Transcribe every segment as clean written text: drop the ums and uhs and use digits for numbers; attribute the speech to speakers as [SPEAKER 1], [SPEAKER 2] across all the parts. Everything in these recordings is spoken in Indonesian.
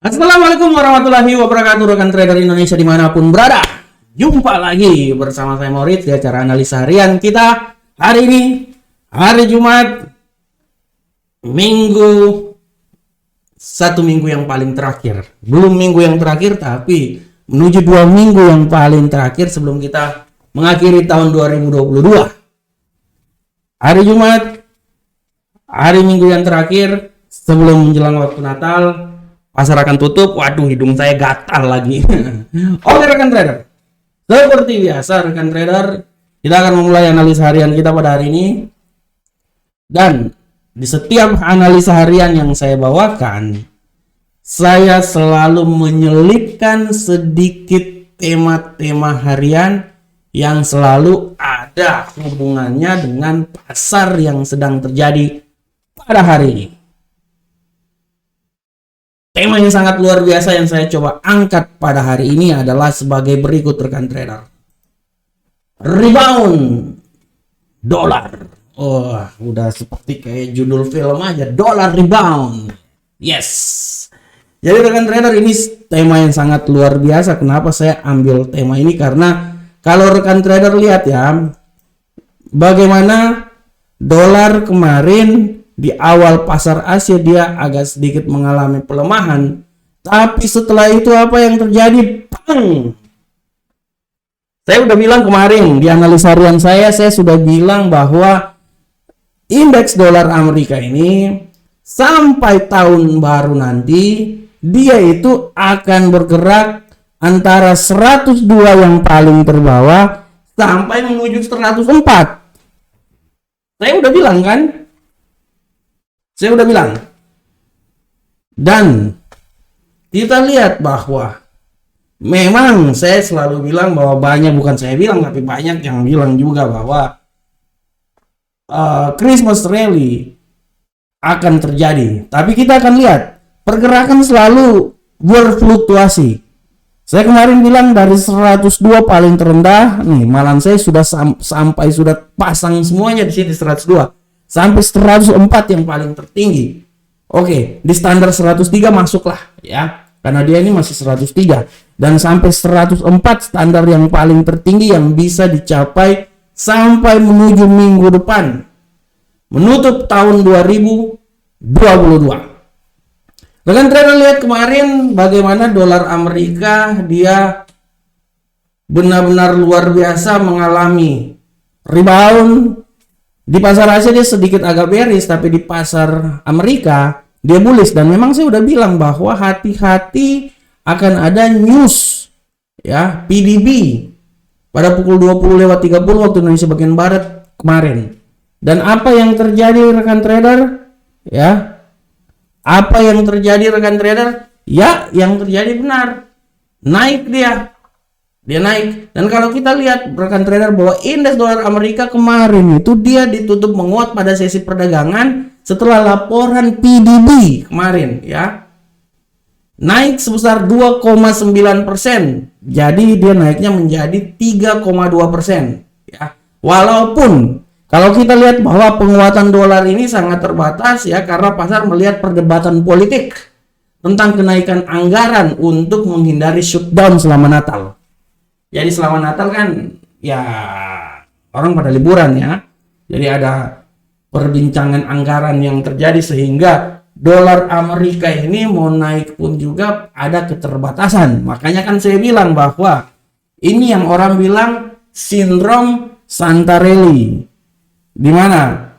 [SPEAKER 1] Assalamualaikum warahmatullahi wabarakatuh, rekan trader Indonesia dimanapun berada. Jumpa lagi bersama saya Moritz di acara analisa harian kita hari ini, hari Jumat, satu minggu yang paling terakhir. Belum minggu yang terakhir, tapi menuju 2 minggu yang paling terakhir sebelum kita mengakhiri tahun 2022. Hari Jumat, hari Minggu yang terakhir sebelum menjelang waktu Natal. Pasar akan tutup. Waduh, hidung saya gatal lagi. Oke rekan trader, seperti biasa rekan trader, kita akan memulai analisa harian kita pada hari ini. Dan di setiap analisa harian yang saya bawakan, saya selalu menyelipkan sedikit tema-tema harian yang selalu ada hubungannya dengan pasar yang sedang terjadi pada hari ini. Tema yang sangat luar biasa yang saya coba angkat pada hari ini adalah sebagai berikut rekan trader. Rebound dolar. Oh, udah seperti kayak judul film aja, dolar rebound. Yes. Jadi rekan trader, ini tema yang sangat luar biasa. Kenapa saya ambil tema ini? Karena kalau rekan trader lihat ya, bagaimana dolar kemarin di awal pasar Asia dia agak sedikit mengalami pelemahan, tapi setelah itu apa yang terjadi? Pang! Saya udah bilang kemarin di analisa harian saya sudah bilang bahwa indeks dolar Amerika ini sampai tahun baru nanti dia itu akan bergerak antara 102 yang paling terbawah sampai menuju 104. Saya udah bilang kan? Saya udah bilang. Dan kita lihat bahwa memang saya selalu bilang bahwa bukan saya bilang, tapi banyak yang bilang juga bahwa Christmas rally akan terjadi. Tapi kita akan lihat pergerakan selalu berfluktuasi. Saya kemarin bilang dari 102 paling terendah, nih malam saya sudah sampai sudah pasang semuanya di sini 102. Sampai 104 yang paling tertinggi. Oke, di standar 103 masuklah ya. Karena dia ini masih 103. Dan sampai 104 standar yang paling tertinggi yang bisa dicapai sampai menuju minggu depan. Menutup tahun 2022. Rekan trader lihat kemarin bagaimana dolar Amerika dia benar-benar luar biasa mengalami rebound. Di pasar Asia dia sedikit agak bearish, tapi di pasar Amerika dia bullish. Dan memang saya udah bilang bahwa hati-hati akan ada news ya PDB pada pukul 20.30 waktu Indonesia bagian barat kemarin. Dan apa yang terjadi rekan trader? Ya. Apa yang terjadi rekan trader? Ya, yang terjadi benar. Naik dia. Dia naik. Dan kalau kita lihat rekan trader bahwa indeks dolar Amerika kemarin itu dia ditutup menguat pada sesi perdagangan setelah laporan PDB kemarin ya. Naik sebesar 2,9%. Jadi dia naiknya menjadi 3,2% ya. Walaupun kalau kita lihat bahwa penguatan dolar ini sangat terbatas ya, karena pasar melihat perdebatan politik tentang kenaikan anggaran untuk menghindari shutdown selama Natal. Jadi selama Natal kan ya orang pada liburan ya. Jadi ada perbincangan anggaran yang terjadi sehingga dolar Amerika ini mau naik pun juga ada keterbatasan. Makanya kan saya bilang bahwa ini yang orang bilang sindrom Santarelli. Di mana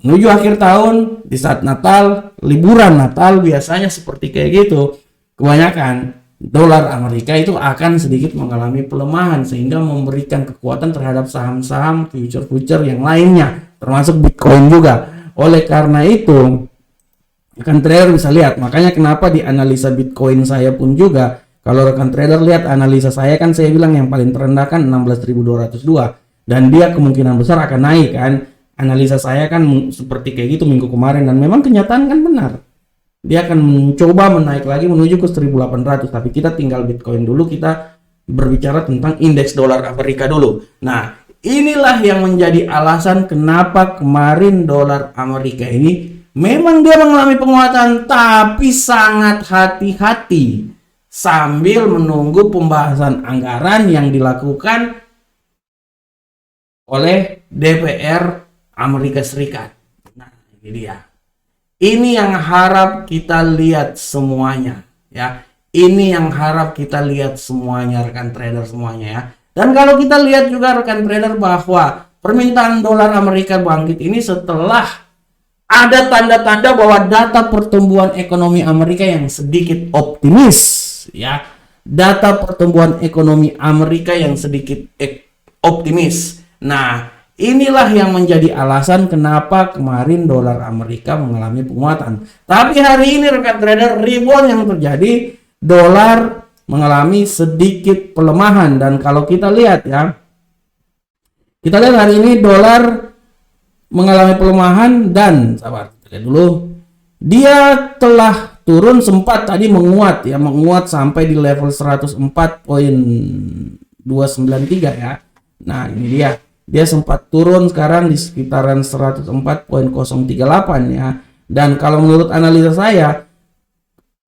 [SPEAKER 1] menuju akhir tahun di saat Natal, liburan Natal biasanya seperti kayak gitu. Kebanyakan dolar Amerika itu akan sedikit mengalami pelemahan sehingga memberikan kekuatan terhadap saham-saham future yang lainnya termasuk Bitcoin juga. Oleh karena itu rekan trader bisa lihat, makanya kenapa di analisa Bitcoin saya pun juga kalau rekan trader lihat analisa saya kan saya bilang yang paling terendah kan 16.202 dan dia kemungkinan besar akan naik kan. Analisa saya kan seperti kayak gitu minggu kemarin dan memang kenyataan kan benar. Dia akan mencoba menaik lagi menuju ke 1.800. Tapi kita tinggal Bitcoin dulu, kita berbicara tentang indeks dolar Amerika dulu. Nah, inilah yang menjadi alasan kenapa kemarin dolar Amerika ini memang dia mengalami penguatan, tapi sangat hati-hati sambil menunggu pembahasan anggaran yang dilakukan oleh DPR Amerika Serikat. Nah, ini dia. Ini yang harap kita lihat semuanya, ya. Ini yang harap kita lihat semuanya, rekan trader semuanya, ya. Dan kalau kita lihat juga rekan trader bahwa permintaan dolar Amerika bangkit ini setelah ada tanda-tanda bahwa data pertumbuhan ekonomi Amerika yang sedikit optimis, ya. Data pertumbuhan ekonomi Amerika yang sedikit optimis. Nah, inilah yang menjadi alasan kenapa kemarin dolar Amerika mengalami penguatan. Tapi hari ini rekan trader, rebound yang terjadi, dolar mengalami sedikit pelemahan. Dan kalau kita lihat, ya, kita lihat hari ini dolar mengalami pelemahan dan sabar, lihat dulu, dia telah turun, sempat tadi menguat, ya, menguat sampai di level 104.293, ya. Nah, ini dia sempat turun sekarang di sekitaran 104.038, ya. Dan kalau menurut analisa saya,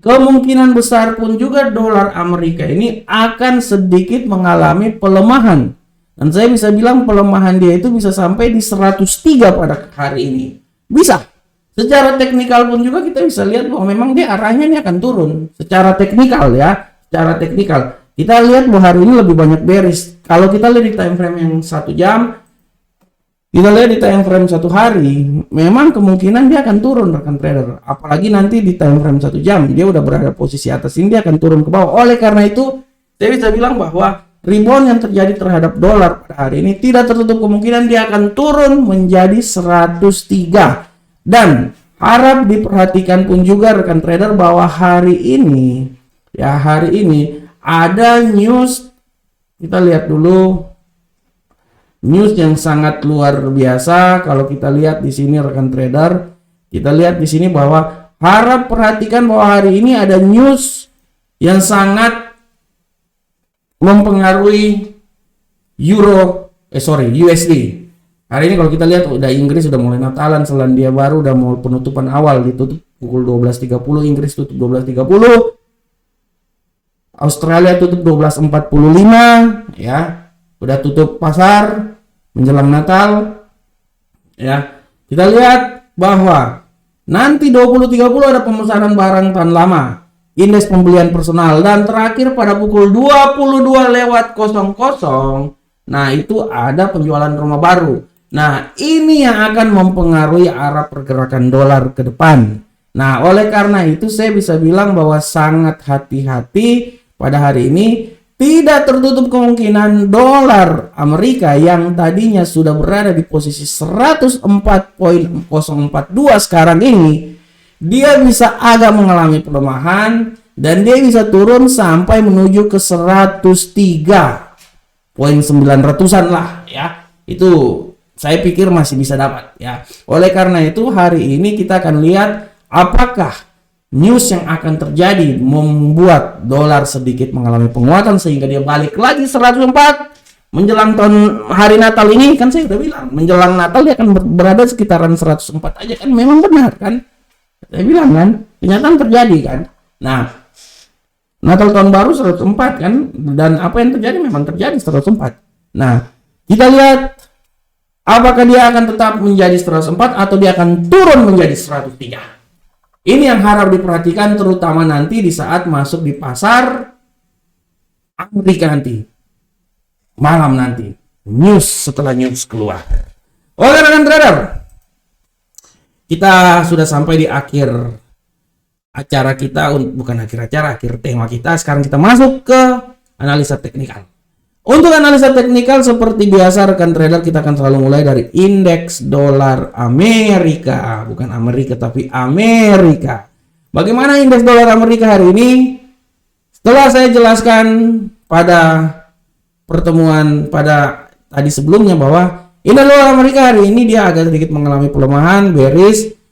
[SPEAKER 1] kemungkinan besar pun juga dolar Amerika ini akan sedikit mengalami pelemahan. Dan saya bisa bilang pelemahan dia itu bisa sampai di 103 pada hari ini. Bisa. Secara teknikal pun juga kita bisa lihat bahwa memang dia arahnya ini akan turun. Secara teknikal, ya. Secara teknikal. Kita lihat bahwa hari ini lebih banyak bearish. Kalau kita lihat di time frame yang 1 jam, kita lihat di time frame 1 hari, memang kemungkinan dia akan turun rekan trader. Apalagi nanti di time frame 1 jam, dia udah berada posisi atas ini, dia akan turun ke bawah. Oleh karena itu, saya bisa bilang bahwa rebound yang terjadi terhadap dolar pada hari ini tidak tertutup kemungkinan dia akan turun menjadi 103. Dan harap diperhatikan pun juga rekan trader bahwa hari ini, ya, hari ini ada news, kita lihat dulu news yang sangat luar biasa. Kalau kita lihat di sini rekan trader, kita lihat di sini bahwa harap perhatikan bahwa hari ini ada news yang sangat mempengaruhi USD. Hari ini kalau kita lihat udah Inggris sudah mulai Natalan, Selandia Baru udah mau penutupan awal, ditutup pukul 12.30, Inggris tutup 12.30. Australia tutup 12.45, ya. Udah tutup pasar menjelang Natal, ya. Kita lihat bahwa nanti 20.30 ada pemesanan barang tahan lama, indeks pembelian personal, dan terakhir pada pukul 22:00, nah itu ada penjualan rumah baru. Nah, ini yang akan mempengaruhi arah pergerakan dolar ke depan. Nah, oleh karena itu saya bisa bilang bahwa sangat hati-hati pada hari ini. Tidak tertutup kemungkinan dolar Amerika yang tadinya sudah berada di posisi 104.042 sekarang ini, dia bisa agak mengalami pelemahan dan dia bisa turun sampai menuju ke 103.900-an lah, ya. Itu saya pikir masih bisa dapat, ya. Oleh karena itu hari ini kita akan lihat apakah news yang akan terjadi membuat dolar sedikit mengalami penguatan sehingga dia balik lagi 104 menjelang tahun hari Natal ini. Kan saya udah bilang menjelang Natal dia akan berada sekitaran 104 aja, kan memang benar kan, saya bilang kan, kenyataan terjadi kan. Nah, Natal tahun baru 104 kan, dan apa yang terjadi memang terjadi 104. Nah, kita lihat apakah dia akan tetap menjadi 104 atau dia akan turun menjadi 103. Ini yang harap diperhatikan terutama nanti di saat masuk di pasar Amerika nanti. Malam nanti. News setelah news keluar. Oke rekan trader, kita sudah sampai di akhir acara kita. Bukan akhir acara, akhir tema kita. Sekarang kita masuk ke analisa teknikal. Untuk analisa teknikal seperti biasa rekan trader, kita akan selalu mulai dari indeks dolar Amerika, bukan Amerika tapi Amerika. Bagaimana indeks dolar Amerika hari ini? Setelah saya jelaskan pada pertemuan pada tadi sebelumnya bahwa indeks dolar Amerika hari ini dia agak sedikit mengalami pelemahan, bearish.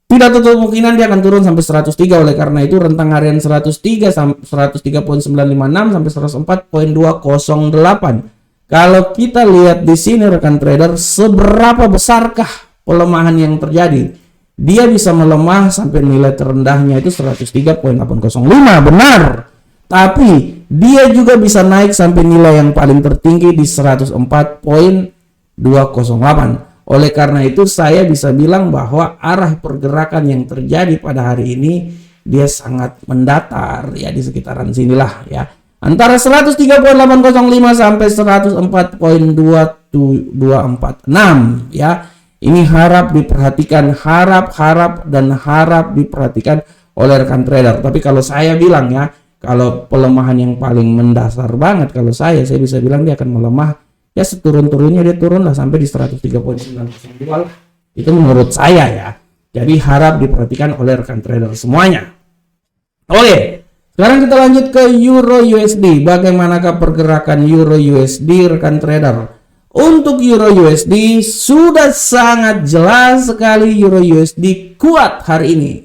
[SPEAKER 1] Tidak tertutup kemungkinan dia akan turun sampai 103. Oleh karena itu rentang harian 103 sampai 103.956 sampai 104.208. Kalau kita lihat di sini rekan trader, seberapa besarkah pelemahan yang terjadi? dia bisa melemah sampai nilai terendahnya itu 103.805, benar. Tapi dia juga bisa naik sampai nilai yang paling tertinggi di 104.208. Oleh karena itu saya bisa bilang bahwa arah pergerakan yang terjadi pada hari ini dia sangat mendatar ya, di sekitaran sinilah ya. Antara 103.805 sampai 104.246 ya. Ini harap diperhatikan, harap diperhatikan oleh rekan trader. Tapi kalau saya bilang ya, kalau pelemahan yang paling mendasar banget, kalau saya bisa bilang dia akan melemah ya, seturun-turunnya dia turun lah sampai di 103.902 lah. Itu menurut saya ya. Jadi harap diperhatikan oleh rekan trader semuanya. Oke, sekarang kita lanjut ke Euro USD. Bagaimanakah pergerakan Euro USD rekan trader? Untuk Euro USD sudah sangat jelas sekali, Euro USD kuat hari ini.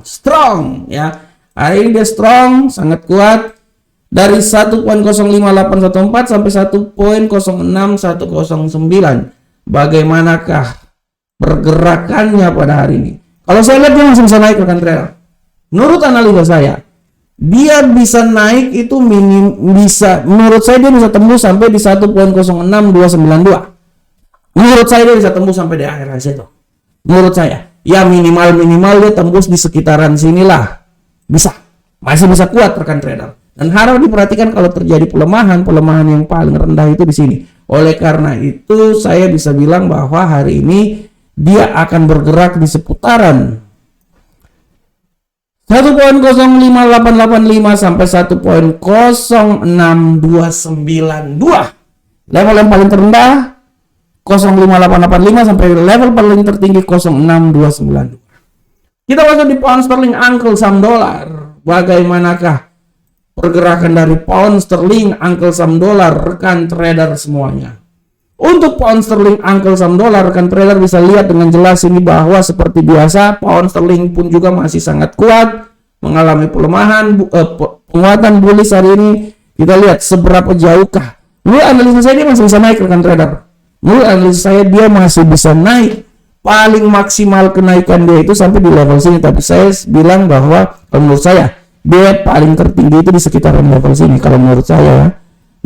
[SPEAKER 1] Strong ya. Hari ini dia strong, sangat kuat. Dari 1.05814 sampai 1.06109. Bagaimanakah pergerakannya pada hari ini? Kalau saya lihat dia masih bisa naik rekan trader. Menurut analisa saya, dia bisa naik itu menurut saya dia bisa tembus sampai di 1.06292. Menurut saya dia bisa tembus sampai di akhir situ. Menurut saya, ya minimal dia tembus di sekitaran sinilah. Masih bisa kuat rekan trader. Dan harap diperhatikan kalau terjadi pelemahan yang paling rendah itu di sini. Oleh karena itu saya bisa bilang bahwa hari ini dia akan bergerak di seputaran 1.05885 sampai 1.06292. Level yang paling terendah 05885 sampai level paling tertinggi 06292. Kita masuk di pound sterling uncle saham dolar. Bagaimanakah pergerakan dari pound sterling uncle saham dolar rekan trader semuanya? Untuk pound sterling uncle saham dolar, rekan trader bisa lihat dengan jelas ini bahwa seperti biasa pound sterling pun juga masih sangat kuat, mengalami pelemahan, penguatan bullish hari ini. Kita lihat seberapa jauhkah. Menurut analisa saya dia masih bisa naik rekan trader. Menurut analisa saya dia masih bisa naik. Paling maksimal kenaikan dia itu sampai di level sini. Tapi saya bilang bahwa menurut saya dia paling tertinggi itu di sekitaran level sini kalau menurut saya ya.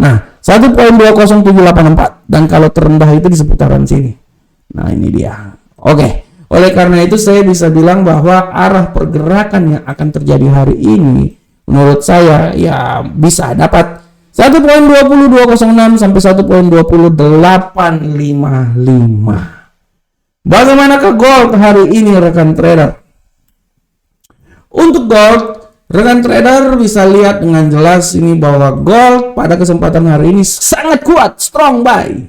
[SPEAKER 1] Nah, 1.20784 dan kalau terendah itu di seputaran sini. Nah, ini dia. Oke. Oleh karena itu saya bisa bilang bahwa arah pergerakan yang akan terjadi hari ini menurut saya ya bisa dapat 1.20206 sampai 1.20855. Bagaimanakah gold hari ini rekan trader? Untuk gold, rekan trader bisa lihat dengan jelas ini bahwa gold pada kesempatan hari ini sangat kuat, strong buy.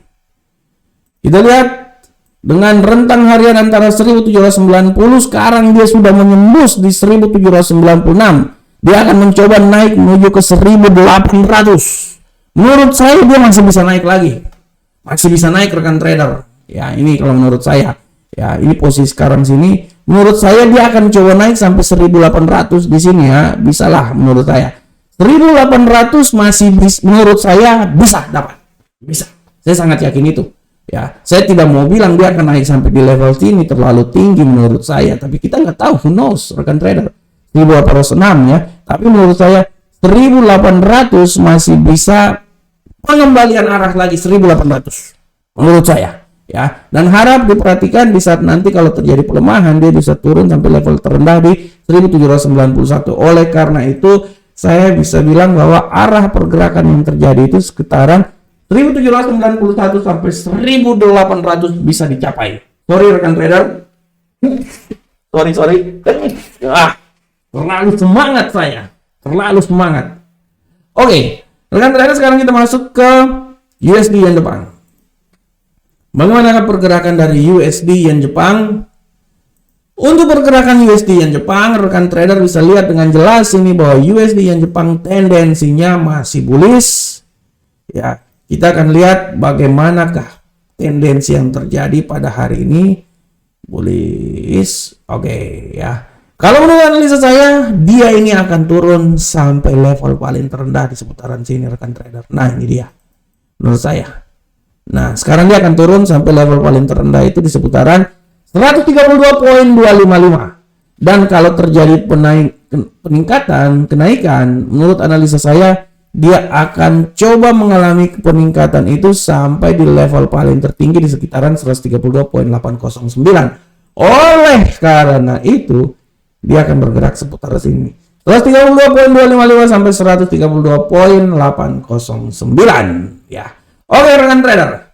[SPEAKER 1] Kita lihat dengan rentang harian antara 1790, sekarang dia sudah menembus di 1796. Dia akan mencoba naik menuju ke 1800. Menurut saya dia masih bisa naik lagi. Masih bisa naik rekan trader. Ya, ini kalau menurut saya. Ya, ini posisi sekarang sini. Menurut saya dia akan coba naik sampai 1800 di sini ya. Bisalah menurut saya. 1800 masih menurut saya bisa dapat. Bisa. Saya sangat yakin itu. Ya, saya tidak mau bilang dia akan naik sampai di level sini terlalu tinggi menurut saya, tapi kita nggak tahu, who knows rekan trader. 1806 ya. Tapi menurut saya 1800 masih bisa pengembalian arah lagi 1800. Menurut saya. Ya, dan harap diperhatikan di saat nanti kalau terjadi pelemahan dia bisa turun sampai level terendah di 1791. Oleh karena itu saya bisa bilang bahwa arah pergerakan yang terjadi itu sekitaran 1791 sampai 1800 bisa dicapai. Sorry rekan trader. sorry. Terlalu semangat saya. Terlalu semangat. Oke, rekan trader sekarang kita masuk ke USD Yen Jepang. Bagaimana pergerakan dari USD Yen Jepang? Untuk pergerakan USD Yen Jepang, rekan trader bisa lihat dengan jelas ini bahwa USD Yen Jepang tendensinya masih bullish. Ya, kita akan lihat bagaimanakah tendensi yang terjadi pada hari ini. Bullish. Oke, ya. Kalau menurut analisa saya, dia ini akan turun sampai level paling terendah di seputaran sini rekan trader. Nah, ini dia. Menurut saya. Nah, sekarang dia akan turun sampai level paling terendah itu di seputaran 132.255. Dan kalau terjadi kenaikan, menurut analisa saya, dia akan coba mengalami peningkatan itu sampai di level paling tertinggi di sekitaran 132.809. Oleh karena itu, dia akan bergerak seputar sini. 132.255 sampai 132.809 ya. Oke rekan trader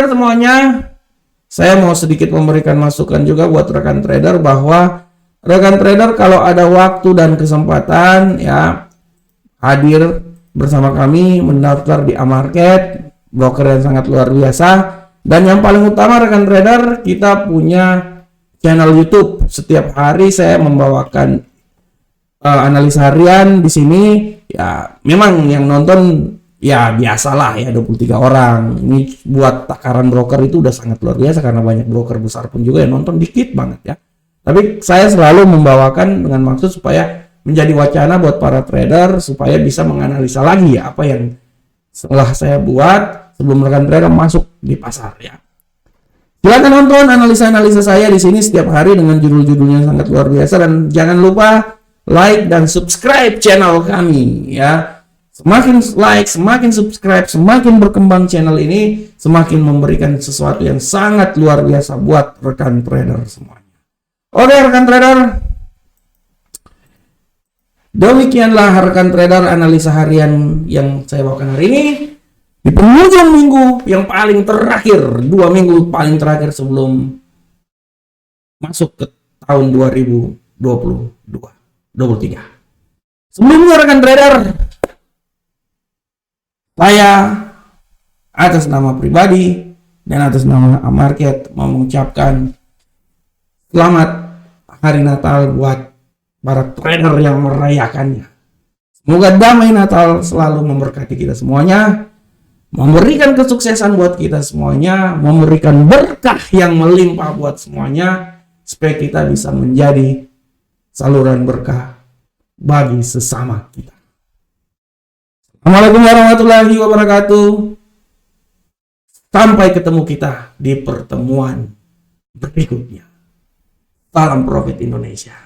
[SPEAKER 1] semuanya, saya mau sedikit memberikan masukan juga buat rekan trader bahwa rekan trader kalau ada waktu dan kesempatan ya hadir bersama kami mendaftar di Amarket, broker yang sangat luar biasa. Dan yang paling utama rekan trader, kita punya channel YouTube. Setiap hari saya membawakan analisa harian di sini. Ya memang yang nonton ya biasalah ya 23 orang. Ini buat takaran broker itu udah sangat luar biasa karena banyak broker besar pun juga yang nonton dikit banget ya. Tapi saya selalu membawakan dengan maksud supaya menjadi wacana buat para trader supaya bisa menganalisa lagi ya apa yang setelah saya buat sebelum rekan trader masuk di pasar ya. Silakan nonton analisa-analisa saya di sini setiap hari dengan judul-judulnya sangat luar biasa, dan jangan lupa like dan subscribe channel kami ya. Semakin like, semakin subscribe, semakin berkembang channel ini, semakin memberikan sesuatu yang sangat luar biasa buat rekan trader semuanya. Oke rekan trader, demikianlah rekan trader analisa harian yang saya bawakan hari ini di penghujung minggu yang paling terakhir, 2 minggu paling terakhir sebelum masuk ke tahun 2023. Sebelumnya rekan trader, saya atas nama pribadi dan atas nama Amarket mau mengucapkan selamat Hari Natal buat para trader yang merayakannya. Semoga damai Natal selalu memberkati kita semuanya, memberikan kesuksesan buat kita semuanya, memberikan berkah yang melimpah buat semuanya, supaya kita bisa menjadi saluran berkah bagi sesama kita. Assalamualaikum warahmatullahi wabarakatuh. Sampai ketemu kita di pertemuan berikutnya. Salam Profit Indonesia.